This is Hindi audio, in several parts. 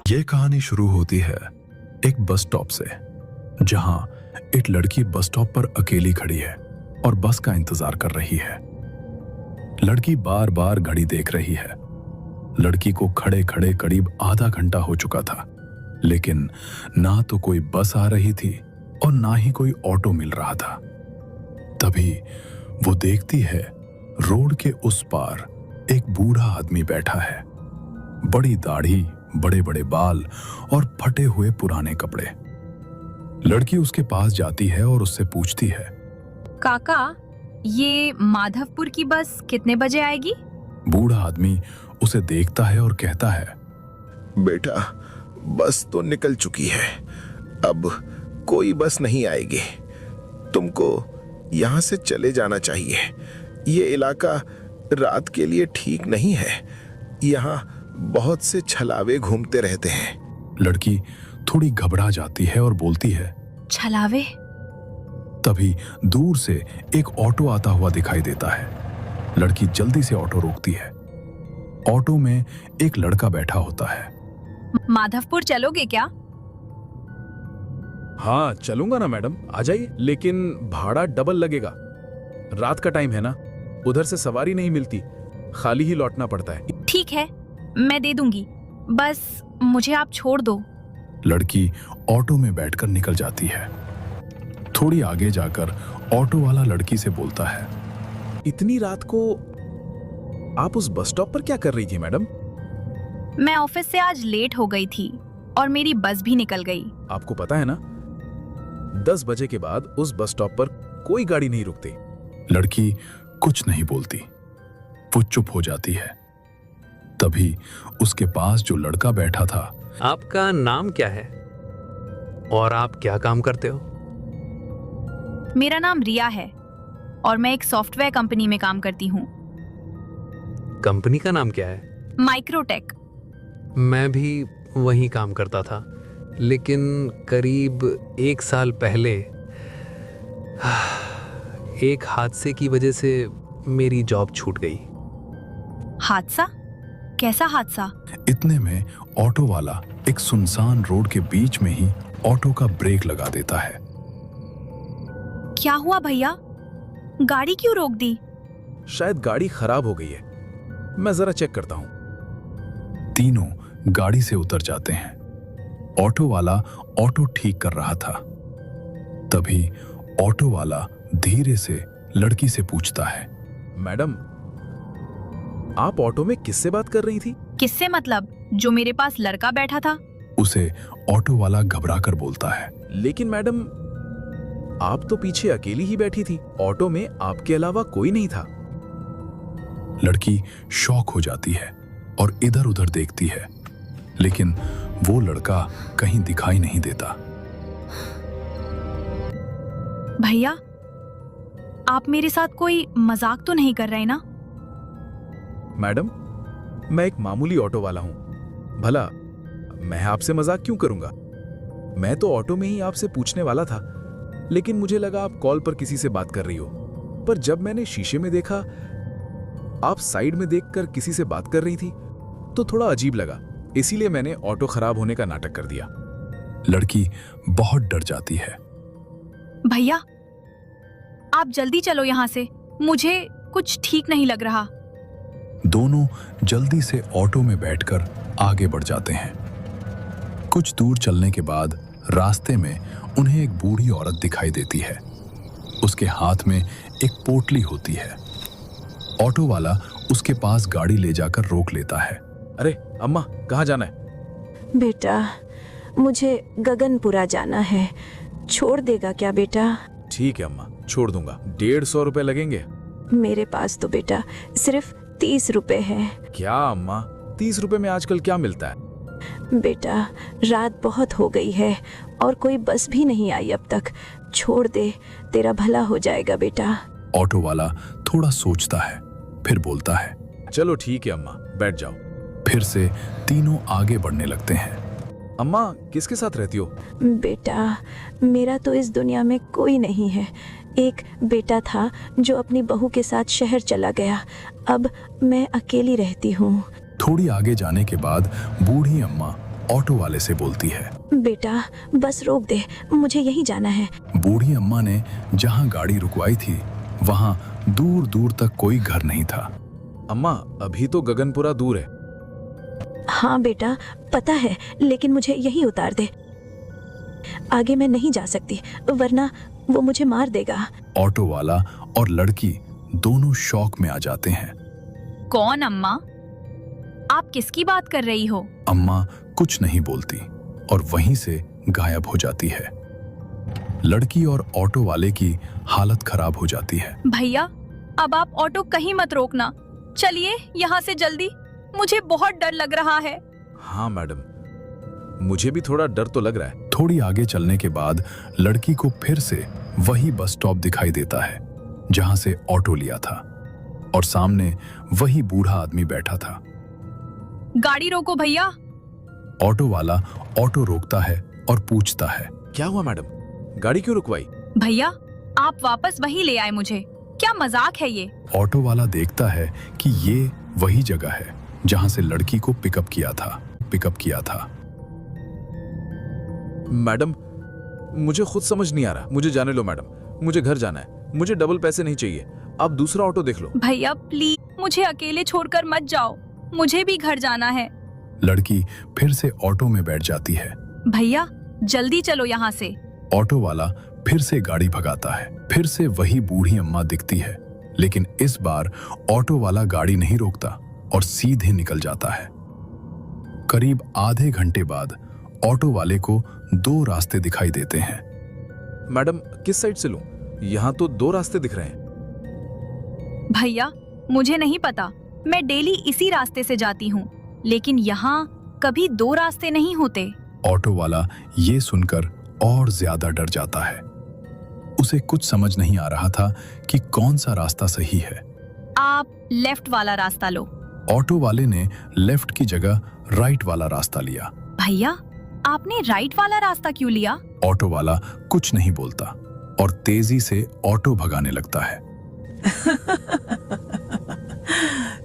ये कहानी शुरू होती है एक बस स्टॉप से, जहां एक लड़की बस स्टॉप पर अकेली खड़ी है और बस का इंतजार कर रही है। लड़की बार बार घड़ी देख रही है। लड़की को खड़े खड़े करीब आधा घंटा हो चुका था, लेकिन ना तो कोई बस आ रही थी और ना ही कोई ऑटो मिल रहा था। तभी वो देखती है रोड के उस पार एक बूढ़ा आदमी बैठा है। बड़ी दाढ़ी, बड़े बड़े बाल और फटे हुए पुराने कपड़े। लड़की उसके पास जाती है और उससे पूछती है, काका, ये माधवपुर की बस कितने बजे आएगी? बूढ़ा आदमी उसे देखता है और कहता है, बेटा, बस तो निकल चुकी है, अब कोई बस नहीं आएगी। तुमको यहाँ से चले जाना चाहिए। ये इलाका रात के लिए ठीक नहीं है। यहाँ बहुत से छलावे घूमते रहते हैं। लड़की थोड़ी घबरा जाती है और बोलती है, छलावे? तभी दूर से एक ऑटो आता हुआ दिखाई देता है। लड़की जल्दी से ऑटो रोकती है। ऑटो में एक लड़का बैठा होता है। माधवपुर चलोगे क्या? हाँ चलूंगा ना मैडम, आ जाइए, लेकिन भाड़ा डबल लगेगा। रात का टाइम है ना, उधर से सवारी नहीं मिलती, खाली ही लौटना पड़ता है। ठीक है, मैं दे दूंगी, बस मुझे आप छोड़ दो। लड़की ऑटो में बैठकर निकल जाती है। थोड़ी आगे जाकर ऑटो वाला लड़की से बोलता है, इतनी रात को आप उस बस स्टॉप पर क्या कर रही थी मैडम? मैं ऑफिस से आज लेट हो गई थी और मेरी बस भी निकल गई। आपको पता है ना, 10 बजे के बाद उस बस स्टॉप पर कोई गाड़ी नहीं रुकती। लड़की कुछ नहीं बोलती, वो चुप हो जाती है। तभी उसके पास जो लड़का बैठा था, आपका नाम क्या है और आप क्या काम करते हो? मेरा नाम रिया है और मैं एक सॉफ्टवेयर कंपनी में काम करती हूँ। कंपनी का नाम क्या है? माइक्रोटेक। मैं भी वहीं काम करता था, लेकिन करीब 1 साल पहले एक हादसे की वजह से मेरी जॉब छूट गई। हादसा? कैसा हादसा? इतने में ऑटो वाला एक सुनसान रोड के बीच में ही ऑटो का ब्रेक लगा देता है। क्या हुआ भैया? गाड़ी क्यों रोक दी? शायद गाड़ी खराब हो गई है, मैं जरा चेक करता हूँ। तीनों गाड़ी से उतर जाते हैं। ऑटो वाला ऑटो ठीक कर रहा था। तभी ऑटो वाला धीरे से लड़की से पूछता है, मैडम, आप ऑटो में किससे बात कर रही थी? किससे मतलब? जो मेरे पास लड़का बैठा था। उसे ऑटो वाला घबरा कर बोलता है, लेकिन मैडम, आप तो पीछे अकेली ही बैठी थी, ऑटो में आपके अलावा कोई नहीं था। लड़की शॉक हो जाती है और इधर उधर देखती है, लेकिन वो लड़का कहीं दिखाई नहीं देता। भैया, आप मेरे साथ कोई मजाक तो नहीं कर रहे ना? मैडम, मैं एक मामूली ऑटो वाला हूं, भला मैं आपसे मजाक क्यों करूंगा? मैं तो ऑटो में ही आपसे पूछने वाला था, लेकिन मुझे लगा आप कॉल पर किसी से बात कर रही हो। पर जब मैंने शीशे में देखा आप साइड में देखकर किसी से बात कर रही थी, तो थोड़ा अजीब लगा, इसीलिए मैंने ऑटो खराब होने का नाटक कर दिया। लड़की बहुत डर जाती है। भैया, आप जल्दी चलो यहाँ से, मुझे कुछ ठीक नहीं लग रहा। दोनों जल्दी से ऑटो में बैठकर आगे बढ़ जाते हैं। कुछ दूर चलने के बाद रास्ते में उन्हें एक बूढ़ी औरत दिखाई देती है। उसके हाथ में एक पोटली होती है। ऑटो वाला उसके पास गाड़ी ले जाकर रोक लेता है। अरे अम्मा, कहाँ जाना है? बेटा, मुझे गगनपुरा जाना है, छोड़ देगा क्या बेटा? ठीक है अम्मा, छोड़ दूंगा। 150 रुपए लगेंगे। मेरे पास तो बेटा सिर्फ 30 रुपए है। क्या अम्मा, 30 रुपए में आजकल क्या मिलता है? बेटा, रात बहुत हो गई है और कोई बस भी नहीं आई अब तक। छोड़ दे, तेरा भला हो जाएगा बेटा। ऑटो वाला थोड़ा सोचता है, फिर बोलता है, चलो ठीक है अम्मा, बैठ जाओ। फिर से तीनों आगे बढ़ने लगते हैं। अम्मा, किसके साथ रहती हो? बेटा, मेरा तो इस दुनिया में कोई नहीं है। एक बेटा था जो अपनी बहू के साथ शहर चला गया। अब मैं अकेली रहती हूँ। थोड़ी आगे जाने के बाद बूढ़ी अम्मा ऑटो वाले से बोलती है। बेटा बस रोक दे, मुझे यहीं जाना है। बूढ़ी अम्मा ने जहां गाड़ी रुकवाई थी वहां दूर दूर तक कोई घर नहीं था। अम्मा, अभी तो गगनपुरा दूर है। हाँ बेटा पता है, लेकिन मुझे यहीं उतार दे, आगे मैं नहीं जा सकती वरना वो मुझे मार देगा। ऑटो वाला और लड़की दोनों शौक में आ जाते हैं। कौन अम्मा? आप किसकी बात कर रही हो? अम्मा कुछ नहीं बोलती और वहीं से गायब हो जाती है। लड़की और ऑटो वाले की हालत खराब हो जाती है। भैया अब आप ऑटो कहीं मत रोकना, चलिए यहाँ से जल्दी, मुझे बहुत डर लग रहा है। हाँ मैडम, मुझे भी थोड़ा डर तो लग रहा है। थोड़ी आगे चलने के बाद लड़की को फिर से वही बस स्टॉप दिखाई देता है जहां से ऑटो लिया था और सामने वही बूढ़ा आदमी बैठा था। गाड़ी रोको भैया। ऑटो वाला ऑटो रोकता है और पूछता है, क्या हुआ मैडम, गाड़ी क्यों रुकवाई? भैया आप वापस वहीं ले आए मुझे, क्या मजाक है ये? ऑटो वाला देखता है कि ये वही जगह है जहां से लड़की को पिकअप किया था। मैडम मुझे खुद समझ नहीं आ रहा, मुझे जाने लो मैडम, मुझे घर जाना है, मुझे डबल पैसे नहीं चाहिए, आप दूसरा ऑटो देख लो। भैया प्लीज मुझे अकेले छोड़कर मत जाओ, मुझे भी घर जाना है। लड़की फिर से ऑटो में बैठ जाती है। भैया जल्दी चलो यहाँ से। ऑटो वाला फिर से गाड़ी भगाता है। फिर से वही बूढ़ी अम्मा दिखती है, लेकिन इस बार ऑटो वाला गाड़ी नहीं रोकता और सीधे निकल जाता है। करीब आधे घंटे बाद ऑटो वाले को दो रास्ते दिखाई देते हैं। मैडम किस साइड से लूं? यहाँ तो दो रास्ते दिख रहे हैं। भैया मुझे नहीं पता, मैं डेली इसी रास्ते से जाती हूँ, लेकिन यहाँ कभी दो रास्ते नहीं होते। ऑटो वाला ये सुनकर और ज्यादा डर जाता है। उसे कुछ समझ नहीं आ रहा था कि कौन सा रास्ता सही है। आप लेफ्ट वाला रास्ता लो। ऑटो वाले ने लेफ्ट की जगह राइट वाला रास्ता लिया। भैया आपने राइट वाला रास्ता क्यों लिया? ऑटो वाला कुछ नहीं बोलता और तेजी से ऑटो भगाने लगता है।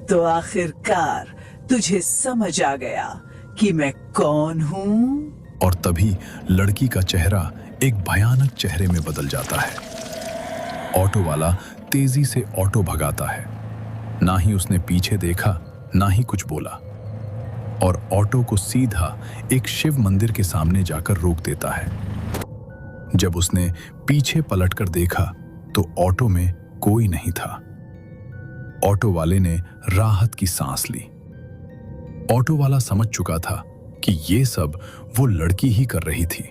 तो आखिरकार तुझे समझ आ गया कि मैं कौन हूँ? और तभी लड़की का चेहरा एक भयानक चेहरे में बदल जाता है। ऑटो वाला तेजी से ऑटो भगाता है। ना ही उसने पीछे देखा, ना ही कुछ बोला और ऑटो को सीधा एक शिव मंदिर के सामने जाकर रोक देता है। जब उसने पीछे पलटकर देखा तो ऑटो में कोई नहीं था। ऑटो वाले ने राहत की सांस ली। ऑटो वाला समझ चुका था कि ये सब वो लड़की ही कर रही थी।